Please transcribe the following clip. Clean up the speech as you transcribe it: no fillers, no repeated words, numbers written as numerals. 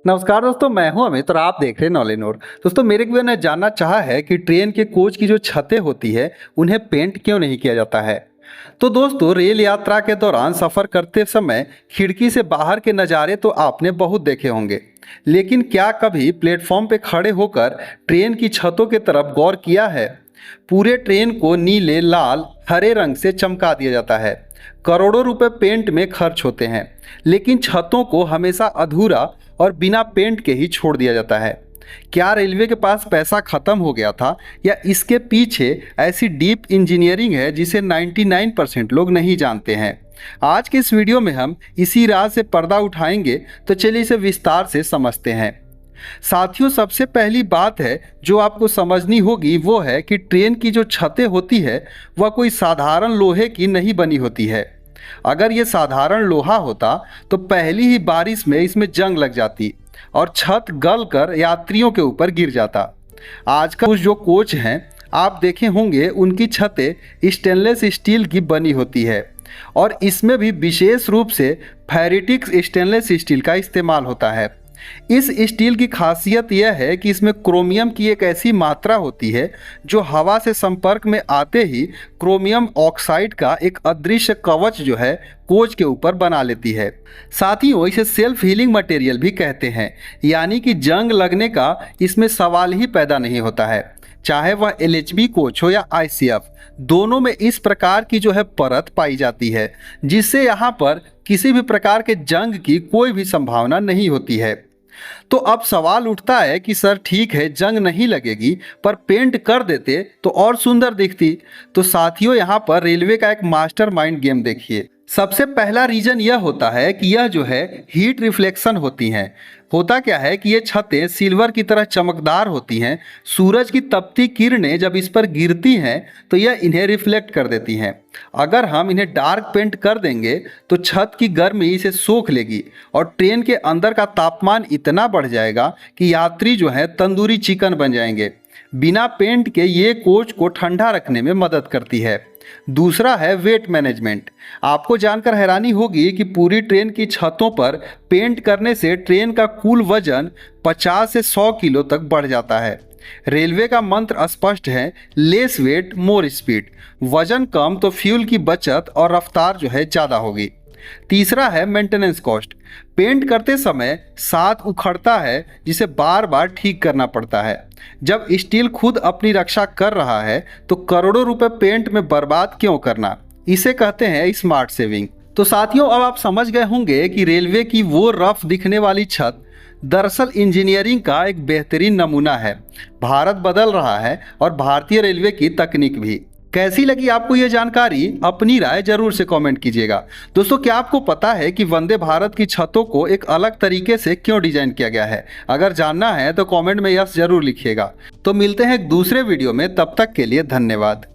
नमस्कार दोस्तों, मैं हूं अमित और आप देख रहे हैं नॉलेनोर। दोस्तों, मेरे एक व्यक्ति ने जानना चाहा है कि ट्रेन के कोच की जो छतें होती है उन्हें पेंट क्यों नहीं किया जाता है। तो दोस्तों, रेल यात्रा के दौरान सफ़र करते समय खिड़की से बाहर के नज़ारे तो आपने बहुत देखे होंगे, लेकिन क्या कभी प्लेटफॉर्म पे खड़े होकर ट्रेन की छतों की तरफ गौर किया है। पूरे ट्रेन को नीले, लाल, हरे रंग से चमका दिया जाता है। करोड़ों रुपए पेंट में खर्च होते हैं, लेकिन छतों को हमेशा अधूरा और बिना पेंट के ही छोड़ दिया जाता है। क्या रेलवे के पास पैसा खत्म हो गया था, या इसके पीछे ऐसी डीप इंजीनियरिंग है जिसे 99% लोग नहीं जानते हैं। आज के इस वीडियो में हम इसी राज से पर्दा उठाएंगे, तो चलिए इसे विस्तार से समझते हैं। साथियों, सबसे पहली बात है जो आपको समझनी होगी वो है कि ट्रेन की जो छतें होती है वह कोई साधारण लोहे की नहीं बनी होती है। अगर ये साधारण लोहा होता तो पहली ही बारिश में इसमें जंग लग जाती और छत गलकर यात्रियों के ऊपर गिर जाता। आजकल जो कोच हैं आप देखे होंगे, उनकी छतें स्टेनलेस स्टील की बनी होती है और इसमें भी विशेष रूप से फेरिटिक स्टेनलेस स्टील का इस्तेमाल होता है। इस स्टील की खासियत यह है कि इसमें क्रोमियम की एक ऐसी मात्रा होती है जो हवा से संपर्क में आते ही क्रोमियम ऑक्साइड का एक अदृश्य कवच जो है कोच के ऊपर बना लेती है। साथ ही वो इसे सेल्फ हीलिंग मटेरियल भी कहते हैं, यानी कि जंग लगने का इसमें सवाल ही पैदा नहीं होता है। चाहे वह LHB कोच हो या ICF, दोनों में इस प्रकार की जो है परत पाई जाती है, जिससे यहाँ पर किसी भी प्रकार के जंग की कोई भी संभावना नहीं होती है। तो अब सवाल उठता है कि सर ठीक है, जंग नहीं लगेगी, पर पेंट कर देते तो और सुंदर दिखती। तो साथियों, यहाँ पर रेलवे का एक मास्टरमाइंड गेम देखिए। सबसे पहला रीजन यह होता है कि यह जो है हीट रिफ्लेक्शन होती हैं। होता क्या है कि ये छतें सिल्वर की तरह चमकदार होती हैं। सूरज की तपती किरणें जब इस पर गिरती हैं तो यह इन्हें रिफ्लेक्ट कर देती हैं। अगर हम इन्हें डार्क पेंट कर देंगे तो छत की गर्मी इसे सोख लेगी और ट्रेन के अंदर का तापमान इतना बढ़ जाएगा कि यात्री जो है तंदूरी चिकन बन जाएंगे। बिना पेंट के ये कोच को ठंडा रखने में मदद करती है। दूसरा है वेट मैनेजमेंट। आपको जानकर हैरानी होगी कि पूरी ट्रेन की छतों पर पेंट करने से ट्रेन का कुल वजन 50 से 100 किलो तक बढ़ जाता है। रेलवे का मंत्र स्पष्ट है, लेस वेट मोर स्पीड। वजन कम तो फ्यूल की बचत और रफ्तार जो है ज़्यादा होगी। तीसरा है मेंटेनेंस कॉस्ट। पेंट करते समय साथ उखड़ता है, जिसे बार बार ठीक करना पड़ता है। जब स्टील खुद अपनी रक्षा कर रहा है तो करोड़ों रुपए पेंट में बर्बाद क्यों करना। इसे कहते हैं स्मार्ट सेविंग। तो साथियों, अब आप समझ गए होंगे कि रेलवे की वो रफ दिखने वाली छत दरअसल इंजीनियरिंग का एक बेहतरीन नमूना है। भारत बदल रहा है और भारतीय रेलवे की तकनीक भी। कैसी लगी आपको ये जानकारी? अपनी राय जरूर से कमेंट कीजिएगा। दोस्तों, क्या आपको पता है कि वंदे भारत की छतों को एक अलग तरीके से क्यों डिजाइन किया गया है? अगर जानना है तो कमेंट में यस जरूर लिखिएगा। तो मिलते हैं एक दूसरे वीडियो में, तब तक के लिए धन्यवाद।